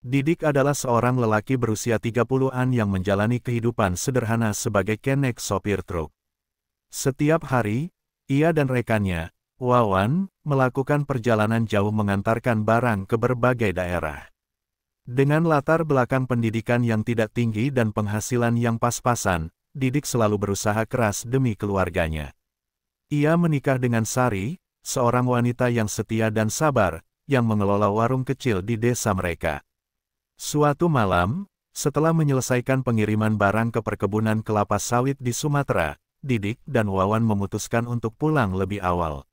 Didik adalah seorang lelaki berusia 30-an yang menjalani kehidupan sederhana sebagai kenek sopir truk. Setiap hari, ia dan rekannya, Wawan, melakukan perjalanan jauh mengantarkan barang ke berbagai daerah. Dengan latar belakang pendidikan yang tidak tinggi dan penghasilan yang pas-pasan, Didik selalu berusaha keras demi keluarganya. Ia menikah dengan Sari, seorang wanita yang setia dan sabar, yang mengelola warung kecil di desa mereka. Suatu malam, setelah menyelesaikan pengiriman barang ke perkebunan kelapa sawit di Sumatera, Didik dan Wawan memutuskan untuk pulang lebih awal.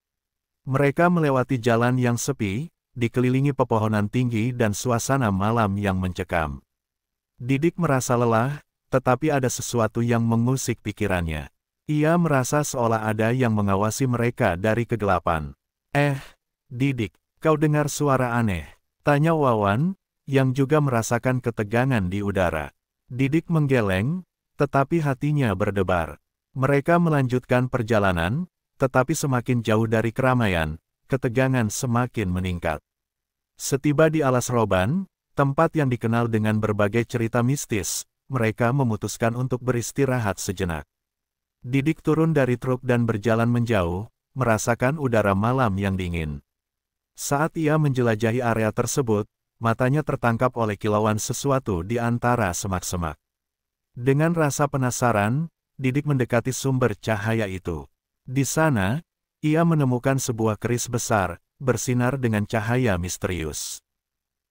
Mereka melewati jalan yang sepi, dikelilingi pepohonan tinggi dan suasana malam yang mencekam. Didik merasa lelah, tetapi ada sesuatu yang mengusik pikirannya. Ia merasa seolah ada yang mengawasi mereka dari kegelapan. Didik, kau dengar suara aneh? Tanya Wawan, yang juga merasakan ketegangan di udara. Didik menggeleng, tetapi hatinya berdebar. Mereka melanjutkan perjalanan, tetapi semakin jauh dari keramaian, ketegangan semakin meningkat. Setiba di Alas Roban, tempat yang dikenal dengan berbagai cerita mistis, mereka memutuskan untuk beristirahat sejenak. Didik turun dari truk dan berjalan menjauh, merasakan udara malam yang dingin. Saat ia menjelajahi area tersebut, matanya tertangkap oleh kilauan sesuatu di antara semak-semak. Dengan rasa penasaran, Didik mendekati sumber cahaya itu. Di sana, ia menemukan sebuah keris besar, bersinar dengan cahaya misterius.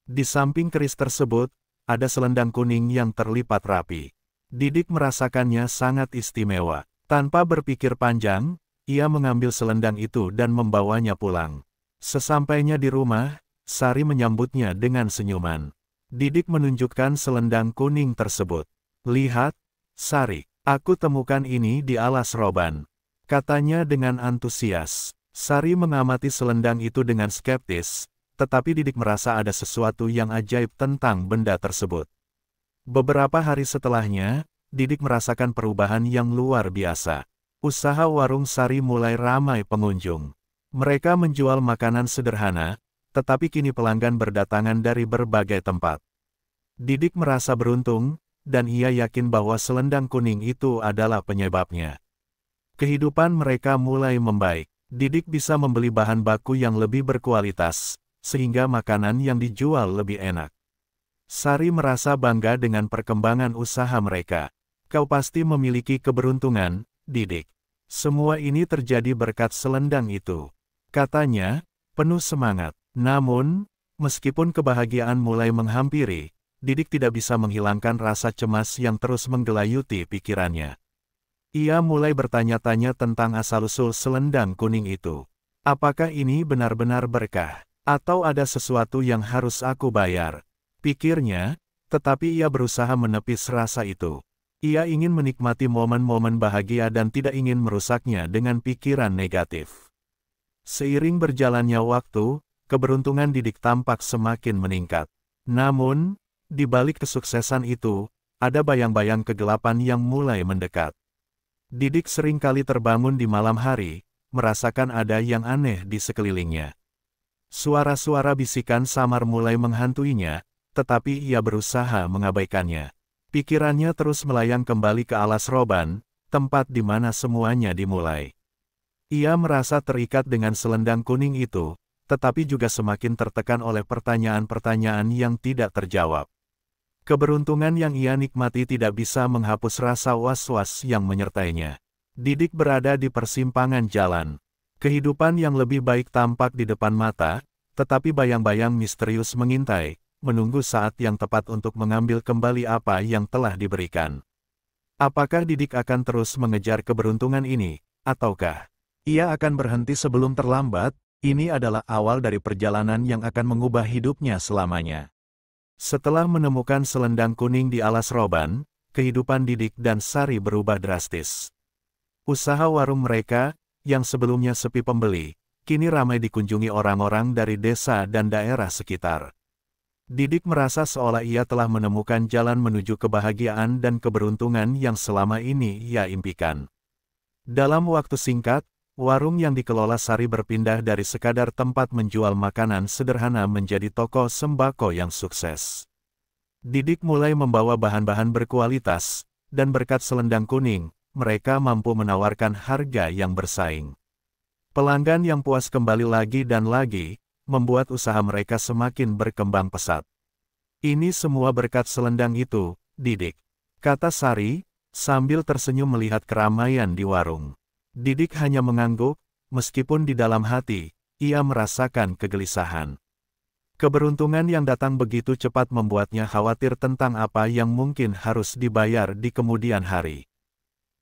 Di samping keris tersebut, ada selendang kuning yang terlipat rapi. Didik merasakannya sangat istimewa. Tanpa berpikir panjang, ia mengambil selendang itu dan membawanya pulang. Sesampainya di rumah, Sari menyambutnya dengan senyuman. Didik menunjukkan selendang kuning tersebut. Lihat, Sari, aku temukan ini di Alas Roban, katanya dengan antusias. Sari mengamati selendang itu dengan skeptis, tetapi Didik merasa ada sesuatu yang ajaib tentang benda tersebut. Beberapa hari setelahnya, Didik merasakan perubahan yang luar biasa. Usaha warung Sari mulai ramai pengunjung. Mereka menjual makanan sederhana, tetapi kini pelanggan berdatangan dari berbagai tempat. Didik merasa beruntung, dan ia yakin bahwa selendang kuning itu adalah penyebabnya. Kehidupan mereka mulai membaik. Didik bisa membeli bahan baku yang lebih berkualitas, sehingga makanan yang dijual lebih enak. Sari merasa bangga dengan perkembangan usaha mereka. Kau pasti memiliki keberuntungan, Didik. Semua ini terjadi berkat selendang itu, katanya, penuh semangat. Namun, meskipun kebahagiaan mulai menghampiri, Didik tidak bisa menghilangkan rasa cemas yang terus menggelayuti pikirannya. Ia mulai bertanya-tanya tentang asal-usul selendang kuning itu. Apakah ini benar-benar berkah? Atau ada sesuatu yang harus aku bayar? Pikirnya, tetapi ia berusaha menepis rasa itu. Ia ingin menikmati momen-momen bahagia dan tidak ingin merusaknya dengan pikiran negatif. Seiring berjalannya waktu, keberuntungan Didik tampak semakin meningkat. Namun, di balik kesuksesan itu, ada bayang-bayang kegelapan yang mulai mendekat. Didik seringkali terbangun di malam hari, merasakan ada yang aneh di sekelilingnya. Suara-suara bisikan samar mulai menghantuinya, tetapi ia berusaha mengabaikannya. Pikirannya terus melayang kembali ke Alas Roban, tempat di mana semuanya dimulai. Ia merasa terikat dengan selendang kuning itu, tetapi juga semakin tertekan oleh pertanyaan-pertanyaan yang tidak terjawab. Keberuntungan yang ia nikmati tidak bisa menghapus rasa was-was yang menyertainya. Didik berada di persimpangan jalan. Kehidupan yang lebih baik tampak di depan mata, tetapi bayang-bayang misterius mengintai, menunggu saat yang tepat untuk mengambil kembali apa yang telah diberikan. Apakah Didik akan terus mengejar keberuntungan ini, ataukah ia akan berhenti sebelum terlambat? Ini adalah awal dari perjalanan yang akan mengubah hidupnya selamanya. Setelah menemukan selendang kuning di Alas Roban, kehidupan Didik dan Sari berubah drastis. Usaha warung mereka, yang sebelumnya sepi pembeli, kini ramai dikunjungi orang-orang dari desa dan daerah sekitar. Didik merasa seolah ia telah menemukan jalan menuju kebahagiaan dan keberuntungan yang selama ini ia impikan. Dalam waktu singkat, warung yang dikelola Sari berpindah dari sekadar tempat menjual makanan sederhana menjadi toko sembako yang sukses. Didik mulai membawa bahan-bahan berkualitas, dan berkat selendang kuning, mereka mampu menawarkan harga yang bersaing. Pelanggan yang puas kembali lagi dan lagi, membuat usaha mereka semakin berkembang pesat. Ini semua berkat selendang itu, Didik, kata Sari, sambil tersenyum melihat keramaian di warung. Didik hanya mengangguk, meskipun di dalam hati, ia merasakan kegelisahan. Keberuntungan yang datang begitu cepat membuatnya khawatir tentang apa yang mungkin harus dibayar di kemudian hari.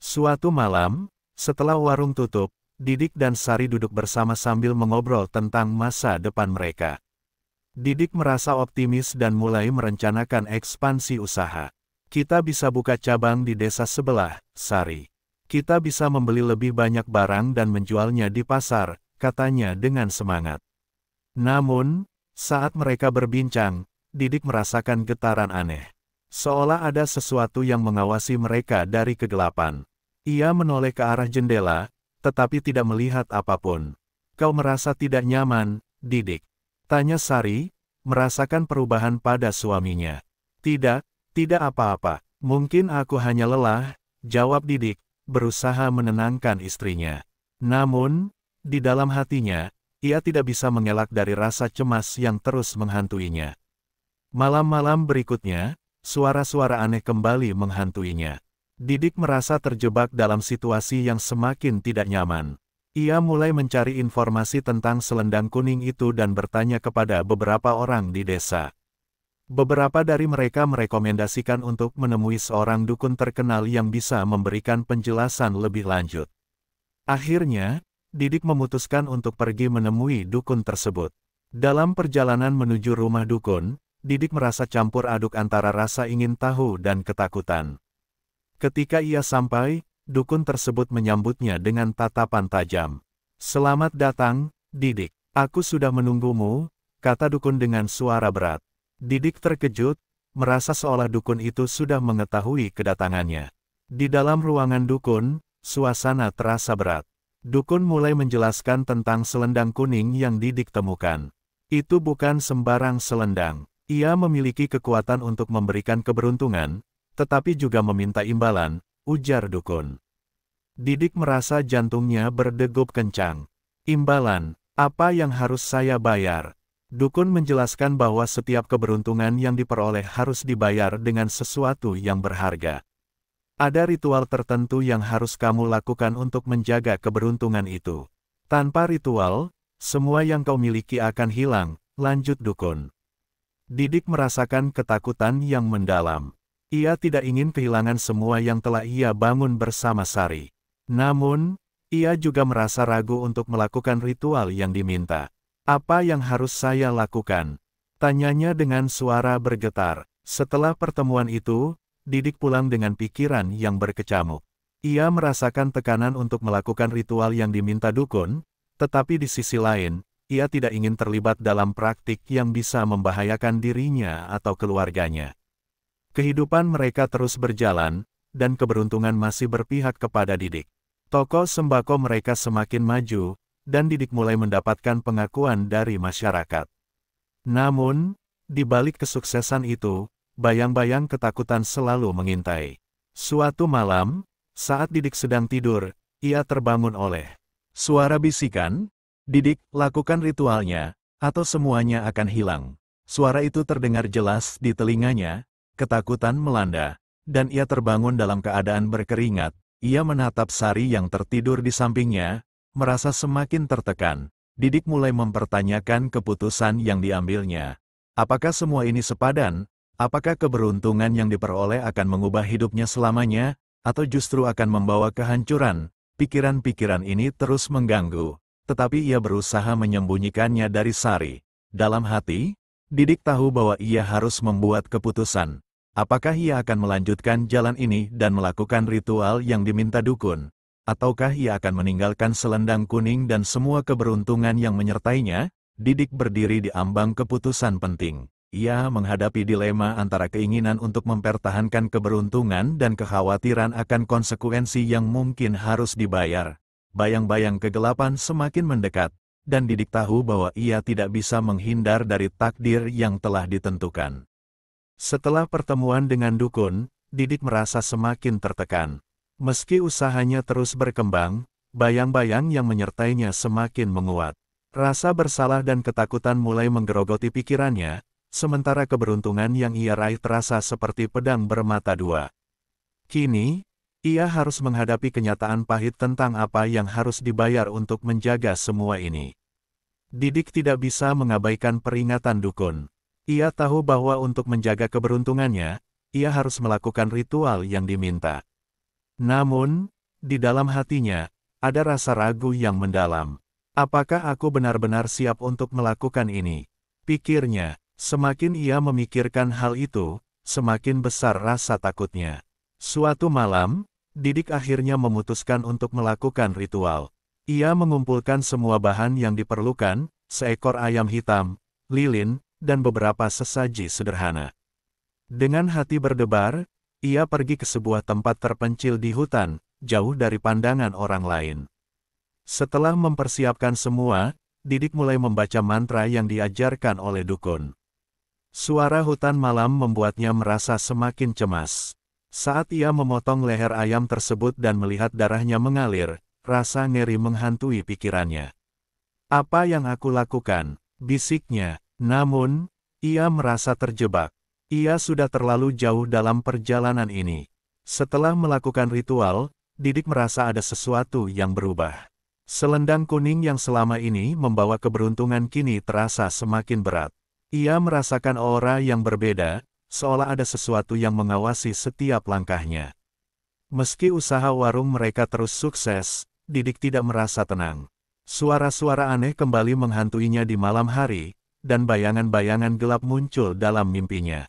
Suatu malam, setelah warung tutup, Didik dan Sari duduk bersama sambil mengobrol tentang masa depan mereka. Didik merasa optimis dan mulai merencanakan ekspansi usaha. Kita bisa buka cabang di desa sebelah, Sari. Kita bisa membeli lebih banyak barang dan menjualnya di pasar, katanya dengan semangat. Namun, saat mereka berbincang, Didik merasakan getaran aneh. Seolah ada sesuatu yang mengawasi mereka dari kegelapan. Ia menoleh ke arah jendela, tetapi tidak melihat apapun. Kau merasa tidak nyaman, Didik? Tanya Sari, merasakan perubahan pada suaminya. Tidak, tidak apa-apa. Mungkin aku hanya lelah, jawab Didik, berusaha menenangkan istrinya. Namun, di dalam hatinya, ia tidak bisa mengelak dari rasa cemas yang terus menghantuinya. Malam-malam berikutnya, suara-suara aneh kembali menghantuinya. Didik merasa terjebak dalam situasi yang semakin tidak nyaman. Ia mulai mencari informasi tentang selendang kuning itu dan bertanya kepada beberapa orang di desa. Beberapa dari mereka merekomendasikan untuk menemui seorang dukun terkenal yang bisa memberikan penjelasan lebih lanjut. Akhirnya, Didik memutuskan untuk pergi menemui dukun tersebut. Dalam perjalanan menuju rumah dukun, Didik merasa campur aduk antara rasa ingin tahu dan ketakutan. Ketika ia sampai, dukun tersebut menyambutnya dengan tatapan tajam. Selamat datang, Didik. Aku sudah menunggumu, kata dukun dengan suara berat. Didik terkejut, merasa seolah dukun itu sudah mengetahui kedatangannya. Di dalam ruangan dukun, suasana terasa berat. Dukun mulai menjelaskan tentang selendang kuning yang Didik temukan. Itu bukan sembarang selendang. Ia memiliki kekuatan untuk memberikan keberuntungan, tetapi juga meminta imbalan, ujar dukun. Didik merasa jantungnya berdegup kencang. Imbalan, apa yang harus saya bayar? Dukun menjelaskan bahwa setiap keberuntungan yang diperoleh harus dibayar dengan sesuatu yang berharga. Ada ritual tertentu yang harus kamu lakukan untuk menjaga keberuntungan itu. Tanpa ritual, semua yang kau miliki akan hilang, lanjut dukun. Didik merasakan ketakutan yang mendalam. Ia tidak ingin kehilangan semua yang telah ia bangun bersama Sari. Namun, ia juga merasa ragu untuk melakukan ritual yang diminta. Apa yang harus saya lakukan? Tanyanya dengan suara bergetar. Setelah pertemuan itu, Didik pulang dengan pikiran yang berkecamuk. Ia merasakan tekanan untuk melakukan ritual yang diminta dukun, tetapi di sisi lain, ia tidak ingin terlibat dalam praktik yang bisa membahayakan dirinya atau keluarganya. Kehidupan mereka terus berjalan, dan keberuntungan masih berpihak kepada Didik. Toko sembako mereka semakin maju, dan Didik mulai mendapatkan pengakuan dari masyarakat. Namun, di balik kesuksesan itu, bayang-bayang ketakutan selalu mengintai. Suatu malam, saat Didik sedang tidur, ia terbangun oleh suara bisikan, "Didik, lakukan ritualnya, atau semuanya akan hilang." Suara itu terdengar jelas di telinganya, ketakutan melanda, dan ia terbangun dalam keadaan berkeringat. Ia menatap Sari yang tertidur di sampingnya, merasa semakin tertekan. Didik mulai mempertanyakan keputusan yang diambilnya. Apakah semua ini sepadan? Apakah keberuntungan yang diperoleh akan mengubah hidupnya selamanya, atau justru akan membawa kehancuran? Pikiran-pikiran ini terus mengganggu, tetapi ia berusaha menyembunyikannya dari Sari. Dalam hati, Didik tahu bahwa ia harus membuat keputusan. Apakah ia akan melanjutkan jalan ini dan melakukan ritual yang diminta dukun? Ataukah ia akan meninggalkan selendang kuning dan semua keberuntungan yang menyertainya? Didik berdiri di ambang keputusan penting. Ia menghadapi dilema antara keinginan untuk mempertahankan keberuntungan dan kekhawatiran akan konsekuensi yang mungkin harus dibayar. Bayang-bayang kegelapan semakin mendekat, dan Didik tahu bahwa ia tidak bisa menghindar dari takdir yang telah ditentukan. Setelah pertemuan dengan dukun, Didik merasa semakin tertekan. Meski usahanya terus berkembang, bayang-bayang yang menyertainya semakin menguat. Rasa bersalah dan ketakutan mulai menggerogoti pikirannya, sementara keberuntungan yang ia raih terasa seperti pedang bermata dua. Kini, ia harus menghadapi kenyataan pahit tentang apa yang harus dibayar untuk menjaga semua ini. Didik tidak bisa mengabaikan peringatan dukun. Ia tahu bahwa untuk menjaga keberuntungannya, ia harus melakukan ritual yang diminta. Namun, di dalam hatinya, ada rasa ragu yang mendalam. Apakah aku benar-benar siap untuk melakukan ini? Pikirnya, semakin ia memikirkan hal itu, semakin besar rasa takutnya. Suatu malam, Didik akhirnya memutuskan untuk melakukan ritual. Ia mengumpulkan semua bahan yang diperlukan, seekor ayam hitam, lilin, dan beberapa sesaji sederhana. Dengan hati berdebar, ia pergi ke sebuah tempat terpencil di hutan, jauh dari pandangan orang lain. Setelah mempersiapkan semua, Didik mulai membaca mantra yang diajarkan oleh dukun. Suara hutan malam membuatnya merasa semakin cemas. Saat ia memotong leher ayam tersebut dan melihat darahnya mengalir, rasa ngeri menghantui pikirannya. Apa yang aku lakukan? Bisiknya. Namun, ia merasa terjebak. Ia sudah terlalu jauh dalam perjalanan ini. Setelah melakukan ritual, Didik merasa ada sesuatu yang berubah. Selendang kuning yang selama ini membawa keberuntungan kini terasa semakin berat. Ia merasakan aura yang berbeda, seolah ada sesuatu yang mengawasi setiap langkahnya. Meski usaha warung mereka terus sukses, Didik tidak merasa tenang. Suara-suara aneh kembali menghantuinya di malam hari, dan bayangan-bayangan gelap muncul dalam mimpinya.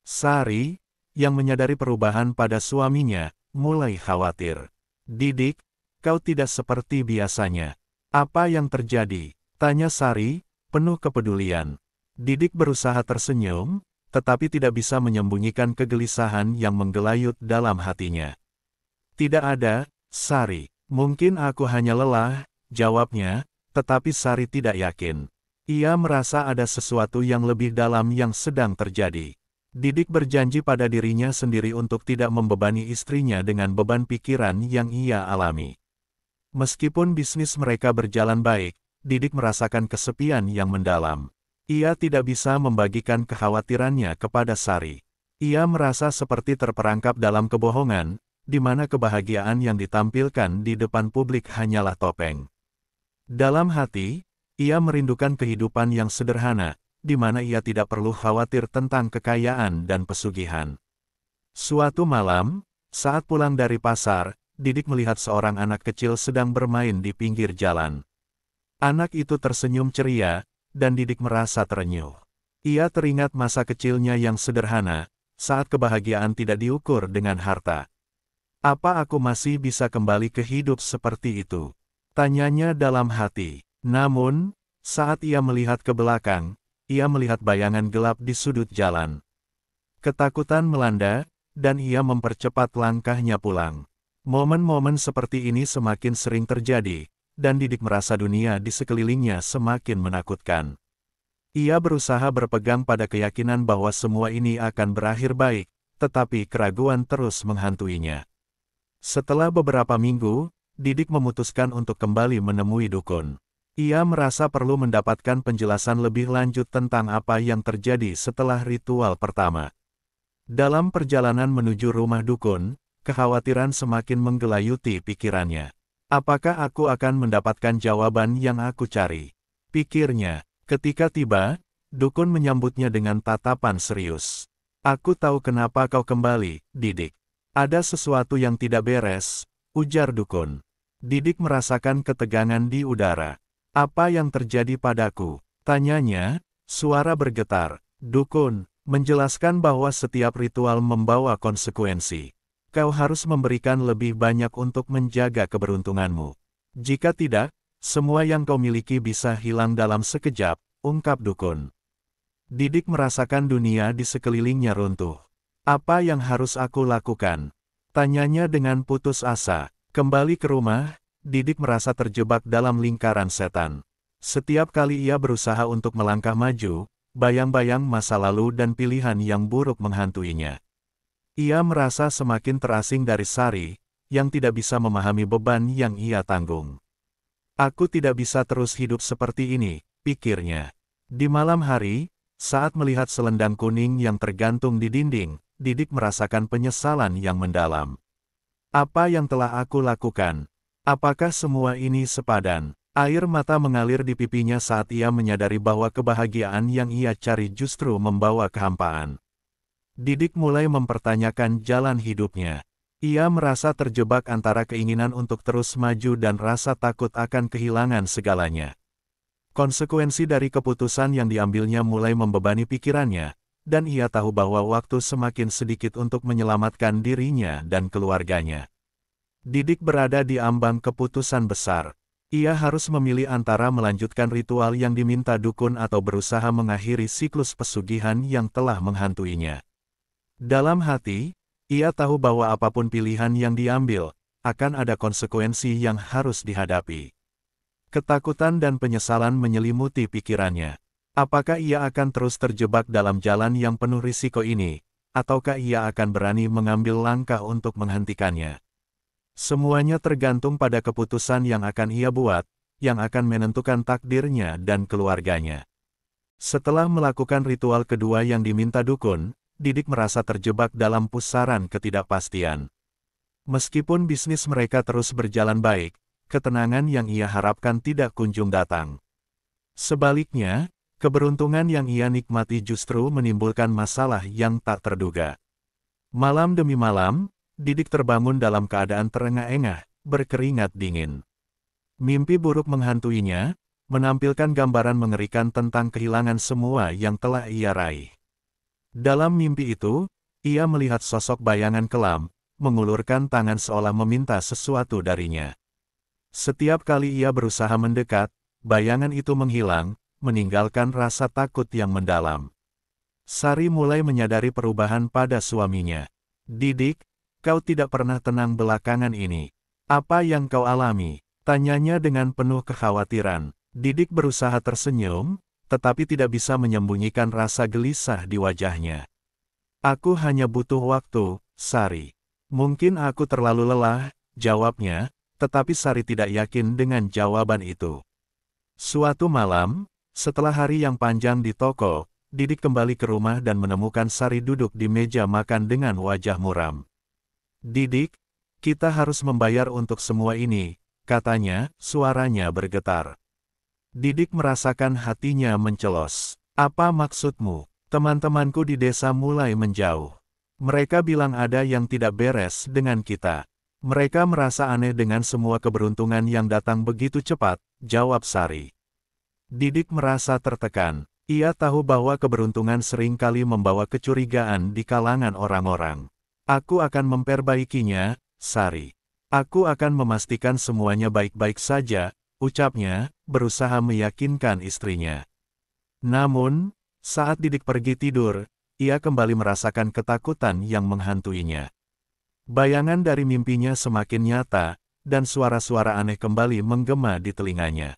Sari, yang menyadari perubahan pada suaminya, mulai khawatir. Didik, kau tidak seperti biasanya. Apa yang terjadi? Tanya Sari, penuh kepedulian. Didik berusaha tersenyum, tetapi tidak bisa menyembunyikan kegelisahan yang menggelayut dalam hatinya. Tidak ada, Sari. Mungkin aku hanya lelah, jawabnya, tetapi Sari tidak yakin. Ia merasa ada sesuatu yang lebih dalam yang sedang terjadi. Didik berjanji pada dirinya sendiri untuk tidak membebani istrinya dengan beban pikiran yang ia alami. Meskipun bisnis mereka berjalan baik, Didik merasakan kesepian yang mendalam. Ia tidak bisa membagikan kekhawatirannya kepada Sari. Ia merasa seperti terperangkap dalam kebohongan, di mana kebahagiaan yang ditampilkan di depan publik hanyalah topeng. Dalam hati, ia merindukan kehidupan yang sederhana, di mana ia tidak perlu khawatir tentang kekayaan dan pesugihan. Suatu malam, saat pulang dari pasar, Didik melihat seorang anak kecil sedang bermain di pinggir jalan. Anak itu tersenyum ceria, dan Didik merasa terenyuh. Ia teringat masa kecilnya yang sederhana, saat kebahagiaan tidak diukur dengan harta. Apa aku masih bisa kembali ke hidup seperti itu? Tanyanya dalam hati. Namun, saat ia melihat ke belakang, ia melihat bayangan gelap di sudut jalan. Ketakutan melanda, dan ia mempercepat langkahnya pulang. Momen-momen seperti ini semakin sering terjadi, dan Didik merasa dunia di sekelilingnya semakin menakutkan. Ia berusaha berpegang pada keyakinan bahwa semua ini akan berakhir baik, tetapi keraguan terus menghantuinya. Setelah beberapa minggu, Didik memutuskan untuk kembali menemui dukun. Ia merasa perlu mendapatkan penjelasan lebih lanjut tentang apa yang terjadi setelah ritual pertama. Dalam perjalanan menuju rumah dukun, kekhawatiran semakin menggelayuti pikirannya. Apakah aku akan mendapatkan jawaban yang aku cari? Pikirnya, ketika tiba, dukun menyambutnya dengan tatapan serius. Aku tahu kenapa kau kembali, Didik. Ada sesuatu yang tidak beres, ujar dukun. Didik merasakan ketegangan di udara. Apa yang terjadi padaku? Tanyanya, suara bergetar. Dukun menjelaskan bahwa setiap ritual membawa konsekuensi. Kau harus memberikan lebih banyak untuk menjaga keberuntunganmu. Jika tidak, semua yang kau miliki bisa hilang dalam sekejap, ungkap dukun. Didik merasakan dunia di sekelilingnya runtuh. Apa yang harus aku lakukan? Tanyanya dengan putus asa. Kembali ke rumah, Didik merasa terjebak dalam lingkaran setan. Setiap kali ia berusaha untuk melangkah maju, bayang-bayang masa lalu dan pilihan yang buruk menghantuinya. Ia merasa semakin terasing dari Sari, yang tidak bisa memahami beban yang ia tanggung. Aku tidak bisa terus hidup seperti ini, pikirnya. Di malam hari, saat melihat selendang kuning yang tergantung di dinding, Didik merasakan penyesalan yang mendalam. Apa yang telah aku lakukan? Apakah semua ini sepadan? Air mata mengalir di pipinya saat ia menyadari bahwa kebahagiaan yang ia cari justru membawa kehampaan. Didik mulai mempertanyakan jalan hidupnya. Ia merasa terjebak antara keinginan untuk terus maju dan rasa takut akan kehilangan segalanya. Konsekuensi dari keputusan yang diambilnya mulai membebani pikirannya, dan ia tahu bahwa waktu semakin sedikit untuk menyelamatkan dirinya dan keluarganya. Didik berada di ambang keputusan besar. Ia harus memilih antara melanjutkan ritual yang diminta dukun atau berusaha mengakhiri siklus pesugihan yang telah menghantuinya. Dalam hati, ia tahu bahwa apapun pilihan yang diambil, akan ada konsekuensi yang harus dihadapi. Ketakutan dan penyesalan menyelimuti pikirannya. Apakah ia akan terus terjebak dalam jalan yang penuh risiko ini, ataukah ia akan berani mengambil langkah untuk menghentikannya? Semuanya tergantung pada keputusan yang akan ia buat, yang akan menentukan takdirnya dan keluarganya. Setelah melakukan ritual kedua yang diminta dukun, Didik merasa terjebak dalam pusaran ketidakpastian. Meskipun bisnis mereka terus berjalan baik, ketenangan yang ia harapkan tidak kunjung datang. Sebaliknya, keberuntungan yang ia nikmati justru menimbulkan masalah yang tak terduga. Malam demi malam, Didik terbangun dalam keadaan terengah-engah, berkeringat dingin. Mimpi buruk menghantuinya, menampilkan gambaran mengerikan tentang kehilangan semua yang telah ia raih. Dalam mimpi itu, ia melihat sosok bayangan kelam, mengulurkan tangan seolah meminta sesuatu darinya. Setiap kali ia berusaha mendekat, bayangan itu menghilang, meninggalkan rasa takut yang mendalam. Sari mulai menyadari perubahan pada suaminya. Didik, kau tidak pernah tenang belakangan ini. Apa yang kau alami? Tanyanya dengan penuh kekhawatiran. Didik berusaha tersenyum, tetapi tidak bisa menyembunyikan rasa gelisah di wajahnya. Aku hanya butuh waktu, Sari. Mungkin aku terlalu lelah, jawabnya, tetapi Sari tidak yakin dengan jawaban itu. Suatu malam, setelah hari yang panjang di toko, Didik kembali ke rumah dan menemukan Sari duduk di meja makan dengan wajah muram. Didik, kita harus membayar untuk semua ini, katanya, suaranya bergetar. Didik merasakan hatinya mencelos. Apa maksudmu? Teman-temanku di desa mulai menjauh. Mereka bilang ada yang tidak beres dengan kita. Mereka merasa aneh dengan semua keberuntungan yang datang begitu cepat, jawab Sari. Didik merasa tertekan. Ia tahu bahwa keberuntungan seringkali membawa kecurigaan di kalangan orang-orang. Aku akan memperbaikinya, Sari. Aku akan memastikan semuanya baik-baik saja, ucapnya, berusaha meyakinkan istrinya. Namun, saat Didik pergi tidur, ia kembali merasakan ketakutan yang menghantuinya. Bayangan dari mimpinya semakin nyata, dan suara-suara aneh kembali menggema di telinganya.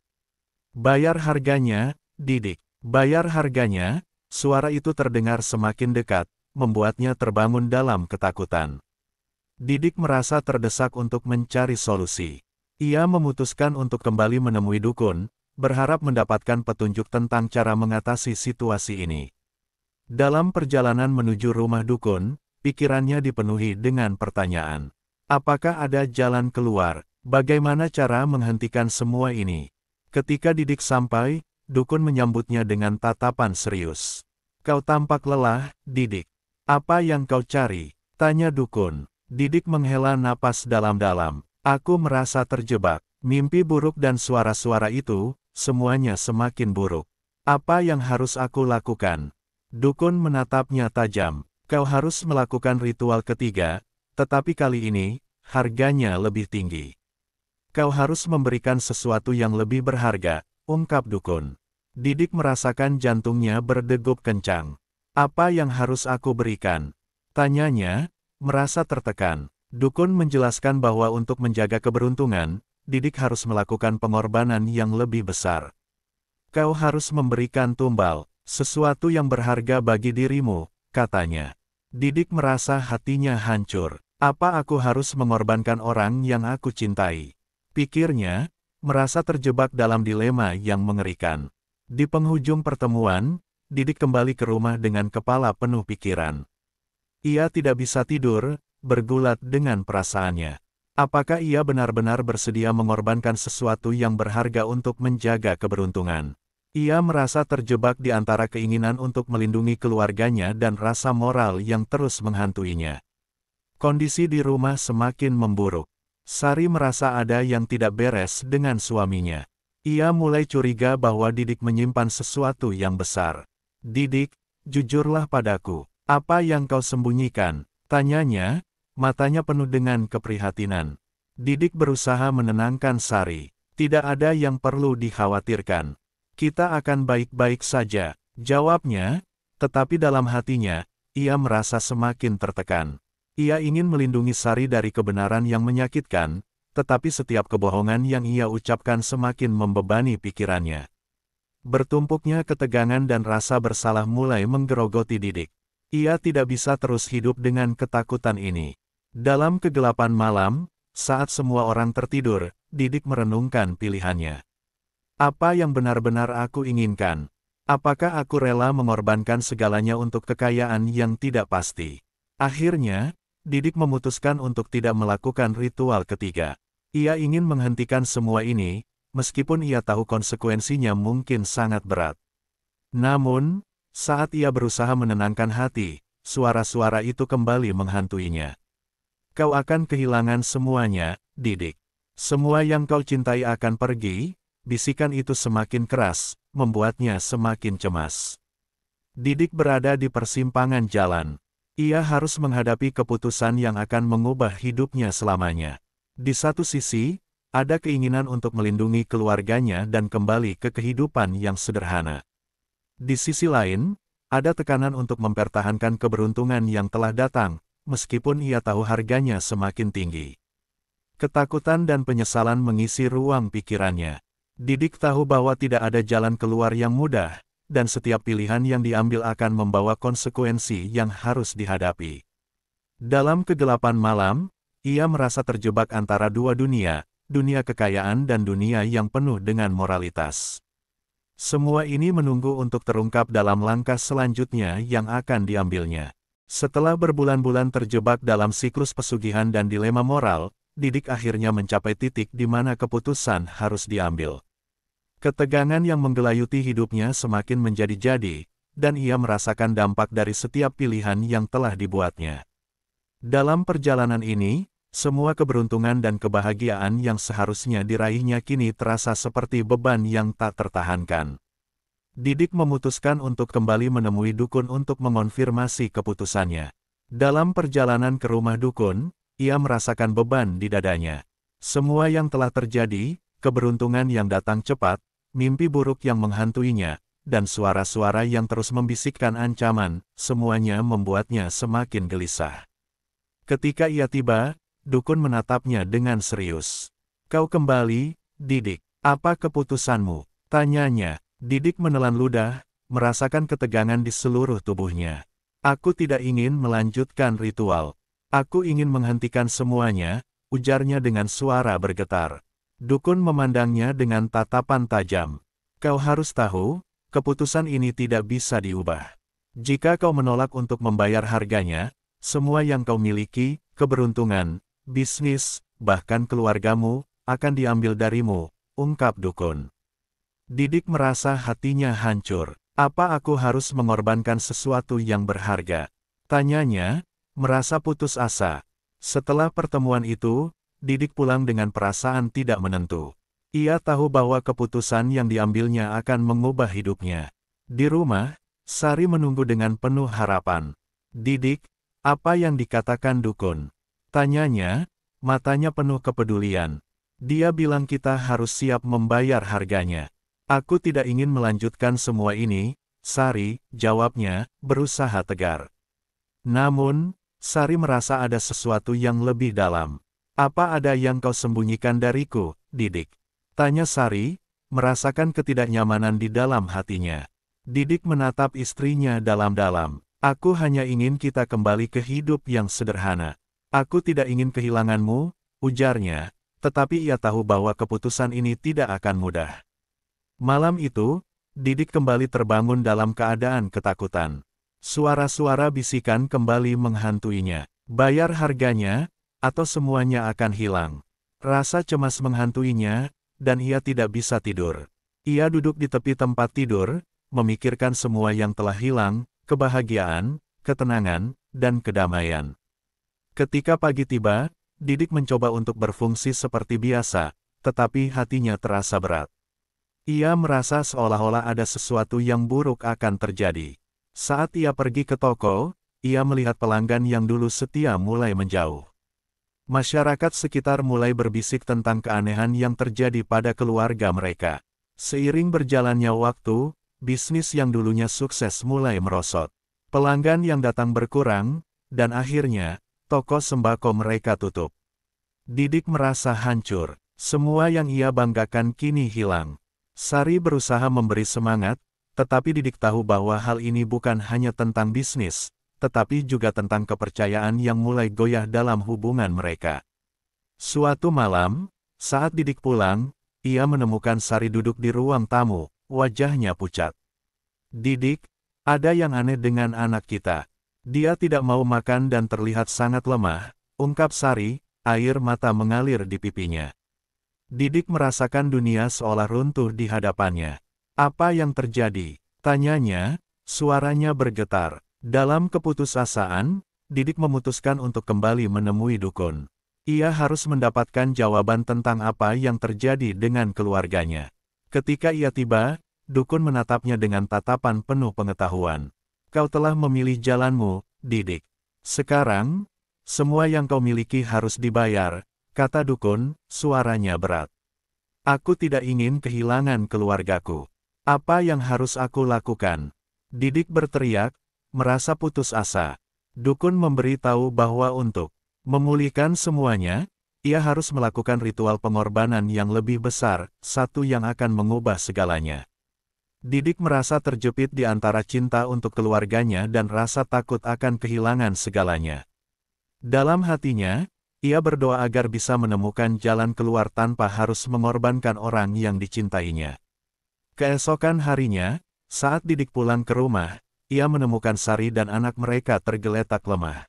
Bayar harganya, Didik. Bayar harganya, suara itu terdengar semakin dekat, membuatnya terbangun dalam ketakutan. Didik merasa terdesak untuk mencari solusi. Ia memutuskan untuk kembali menemui dukun, berharap mendapatkan petunjuk tentang cara mengatasi situasi ini. Dalam perjalanan menuju rumah dukun, pikirannya dipenuhi dengan pertanyaan. Apakah ada jalan keluar? Bagaimana cara menghentikan semua ini? Ketika Didik sampai, dukun menyambutnya dengan tatapan serius. Kau tampak lelah, Didik. Apa yang kau cari? Tanya dukun. Didik menghela napas dalam-dalam. Aku merasa terjebak. Mimpi buruk dan suara-suara itu, semuanya semakin buruk. Apa yang harus aku lakukan? Dukun menatapnya tajam. Kau harus melakukan ritual ketiga, tetapi kali ini, harganya lebih tinggi. Kau harus memberikan sesuatu yang lebih berharga, ungkap dukun. Didik merasakan jantungnya berdegup kencang. Apa yang harus aku berikan? Tanyanya, merasa tertekan. Dukun menjelaskan bahwa untuk menjaga keberuntungan, Didik harus melakukan pengorbanan yang lebih besar. Kau harus memberikan tumbal, Sesuatu yang berharga bagi dirimu, katanya. Didik merasa hatinya hancur. Apa aku harus mengorbankan orang yang aku cintai? Pikirnya, merasa terjebak dalam dilema yang mengerikan. Di penghujung pertemuan, Didik kembali ke rumah dengan kepala penuh pikiran. Ia tidak bisa tidur, bergulat dengan perasaannya. Apakah ia benar-benar bersedia mengorbankan sesuatu yang berharga untuk menjaga keberuntungan? Ia merasa terjebak di antara keinginan untuk melindungi keluarganya dan rasa moral yang terus menghantuinya. Kondisi di rumah semakin memburuk. Sari merasa ada yang tidak beres dengan suaminya. Ia mulai curiga bahwa Didik menyimpan sesuatu yang besar. Didik, jujurlah padaku. Apa yang kau sembunyikan? Tanyanya, matanya penuh dengan keprihatinan. Didik berusaha menenangkan Sari. Tidak ada yang perlu dikhawatirkan. Kita akan baik-baik saja, jawabnya, tetapi dalam hatinya, ia merasa semakin tertekan. Ia ingin melindungi Sari dari kebenaran yang menyakitkan, tetapi setiap kebohongan yang ia ucapkan semakin membebani pikirannya. Bertumpuknya ketegangan dan rasa bersalah mulai menggerogoti Didik. Ia tidak bisa terus hidup dengan ketakutan ini. Dalam kegelapan malam, saat semua orang tertidur, Didik merenungkan pilihannya. Apa yang benar-benar aku inginkan? Apakah aku rela mengorbankan segalanya untuk kekayaan yang tidak pasti? Akhirnya, Didik memutuskan untuk tidak melakukan ritual ketiga. Ia ingin menghentikan semua ini, meskipun ia tahu konsekuensinya mungkin sangat berat. Namun, saat ia berusaha menenangkan hati, suara-suara itu kembali menghantuinya. Kau akan kehilangan semuanya, Didik. Semua yang kau cintai akan pergi. Bisikan itu semakin keras, membuatnya semakin cemas. Didik berada di persimpangan jalan. Ia harus menghadapi keputusan yang akan mengubah hidupnya selamanya. Di satu sisi, ada keinginan untuk melindungi keluarganya dan kembali ke kehidupan yang sederhana. Di sisi lain, ada tekanan untuk mempertahankan keberuntungan yang telah datang, meskipun ia tahu harganya semakin tinggi. Ketakutan dan penyesalan mengisi ruang pikirannya. Didik tahu bahwa tidak ada jalan keluar yang mudah, dan setiap pilihan yang diambil akan membawa konsekuensi yang harus dihadapi. Dalam kegelapan malam, ia merasa terjebak antara dua dunia, dunia kekayaan dan dunia yang penuh dengan moralitas. Semua ini menunggu untuk terungkap dalam langkah selanjutnya yang akan diambilnya. Setelah berbulan-bulan terjebak dalam siklus pesugihan dan dilema moral, Didik akhirnya mencapai titik di mana keputusan harus diambil. Ketegangan yang menggelayuti hidupnya semakin menjadi-jadi, dan ia merasakan dampak dari setiap pilihan yang telah dibuatnya. Dalam perjalanan ini, semua keberuntungan dan kebahagiaan yang seharusnya diraihnya kini terasa seperti beban yang tak tertahankan. Didik memutuskan untuk kembali menemui dukun untuk mengonfirmasi keputusannya. Dalam perjalanan ke rumah dukun, ia merasakan beban di dadanya. Semua yang telah terjadi, keberuntungan yang datang cepat, mimpi buruk yang menghantuinya, dan suara-suara yang terus membisikkan ancaman, semuanya membuatnya semakin gelisah. Ketika ia tiba, dukun menatapnya dengan serius. Kau kembali, Didik. Apa keputusanmu? Tanyanya. Didik menelan ludah, merasakan ketegangan di seluruh tubuhnya. Aku tidak ingin melanjutkan ritual. Aku ingin menghentikan semuanya, ujarnya dengan suara bergetar. Dukun memandangnya dengan tatapan tajam. Kau harus tahu, keputusan ini tidak bisa diubah. Jika kau menolak untuk membayar harganya, semua yang kau miliki, keberuntungan, bisnis, bahkan keluargamu, akan diambil darimu, ungkap dukun. Didik merasa hatinya hancur. Apa aku harus mengorbankan sesuatu yang berharga? Tanyanya, merasa putus asa. Setelah pertemuan itu, Didik pulang dengan perasaan tidak menentu. Ia tahu bahwa keputusan yang diambilnya akan mengubah hidupnya. Di rumah, Sari menunggu dengan penuh harapan. Didik, apa yang dikatakan dukun? Tanyanya, matanya penuh kepedulian. Dia bilang kita harus siap membayar harganya. Aku tidak ingin melanjutkan semua ini, Sari, jawabnya, berusaha tegar. Namun, Sari merasa ada sesuatu yang lebih dalam. Apa ada yang kau sembunyikan dariku, Didik? Tanya Sari, merasakan ketidaknyamanan di dalam hatinya. Didik menatap istrinya dalam-dalam. Aku hanya ingin kita kembali ke hidup yang sederhana. Aku tidak ingin kehilanganmu, ujarnya, tetapi ia tahu bahwa keputusan ini tidak akan mudah. Malam itu, Didik kembali terbangun dalam keadaan ketakutan. Suara-suara bisikan kembali menghantuinya. Bayar harganya, atau semuanya akan hilang. Rasa cemas menghantuinya, dan ia tidak bisa tidur. Ia duduk di tepi tempat tidur, memikirkan semua yang telah hilang, kebahagiaan, ketenangan, dan kedamaian. Ketika pagi tiba, Didik mencoba untuk berfungsi seperti biasa, tetapi hatinya terasa berat. Ia merasa seolah-olah ada sesuatu yang buruk akan terjadi. Saat ia pergi ke toko, ia melihat pelanggan yang dulu setia mulai menjauh. Masyarakat sekitar mulai berbisik tentang keanehan yang terjadi pada keluarga mereka. Seiring berjalannya waktu, bisnis yang dulunya sukses mulai merosot. Pelanggan yang datang berkurang, dan akhirnya, toko sembako mereka tutup. Didik merasa hancur. Semua yang ia banggakan kini hilang. Sari berusaha memberi semangat, tetapi Didik tahu bahwa hal ini bukan hanya tentang bisnis, tetapi juga tentang kepercayaan yang mulai goyah dalam hubungan mereka. Suatu malam, saat Didik pulang, ia menemukan Sari duduk di ruang tamu, wajahnya pucat. Didik, ada yang aneh dengan anak kita. Dia tidak mau makan dan terlihat sangat lemah, ungkap Sari, air mata mengalir di pipinya. Didik merasakan dunia seolah runtuh di hadapannya. Apa yang terjadi? Tanyanya, suaranya bergetar. Dalam keputusasaan, Didik memutuskan untuk kembali menemui dukun. Ia harus mendapatkan jawaban tentang apa yang terjadi dengan keluarganya. Ketika ia tiba, dukun menatapnya dengan tatapan penuh pengetahuan. Kau telah memilih jalanmu, Didik. Sekarang, semua yang kau miliki harus dibayar, kata dukun, suaranya berat. Aku tidak ingin kehilangan keluargaku. Apa yang harus aku lakukan? Didik berteriak, merasa putus asa. Dukun memberitahu bahwa untuk memulihkan semuanya, ia harus melakukan ritual pengorbanan yang lebih besar, satu yang akan mengubah segalanya. Didik merasa terjepit di antara cinta untuk keluarganya dan rasa takut akan kehilangan segalanya. Dalam hatinya, ia berdoa agar bisa menemukan jalan keluar tanpa harus mengorbankan orang yang dicintainya. Keesokan harinya, saat Didik pulang ke rumah, ia menemukan Sari dan anak mereka tergeletak lemah.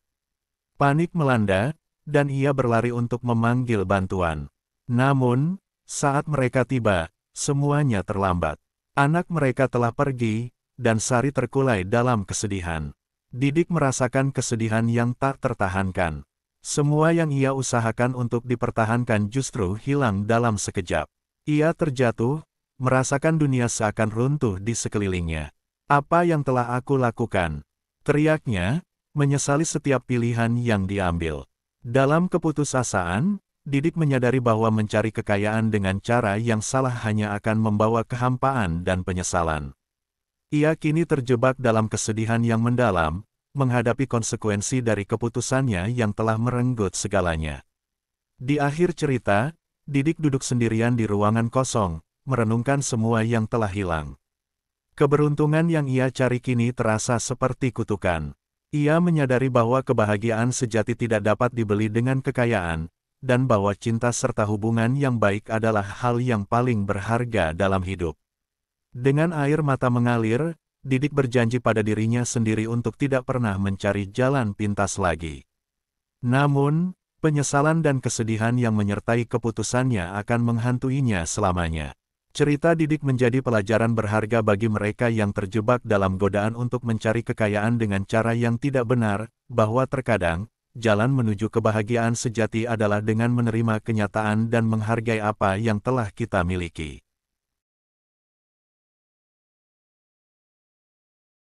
Panik melanda, dan ia berlari untuk memanggil bantuan. Namun, saat mereka tiba, semuanya terlambat. Anak mereka telah pergi, dan Sari terkulai dalam kesedihan. Didik merasakan kesedihan yang tak tertahankan. Semua yang ia usahakan untuk dipertahankan justru hilang dalam sekejap. Ia terjatuh, merasakan dunia seakan runtuh di sekelilingnya. Apa yang telah aku lakukan? Teriaknya, menyesali setiap pilihan yang diambil. Dalam keputusasaan, Didik menyadari bahwa mencari kekayaan dengan cara yang salah hanya akan membawa kehampaan dan penyesalan. Ia kini terjebak dalam kesedihan yang mendalam, menghadapi konsekuensi dari keputusannya yang telah merenggut segalanya. Di akhir cerita, Didik duduk sendirian di ruangan kosong, merenungkan semua yang telah hilang. Keberuntungan yang ia cari kini terasa seperti kutukan. Ia menyadari bahwa kebahagiaan sejati tidak dapat dibeli dengan kekayaan, dan bahwa cinta serta hubungan yang baik adalah hal yang paling berharga dalam hidup. Dengan air mata mengalir, Didik berjanji pada dirinya sendiri untuk tidak pernah mencari jalan pintas lagi. Namun, penyesalan dan kesedihan yang menyertai keputusannya akan menghantuinya selamanya. Cerita Didik menjadi pelajaran berharga bagi mereka yang terjebak dalam godaan untuk mencari kekayaan dengan cara yang tidak benar, bahwa terkadang, jalan menuju kebahagiaan sejati adalah dengan menerima kenyataan dan menghargai apa yang telah kita miliki.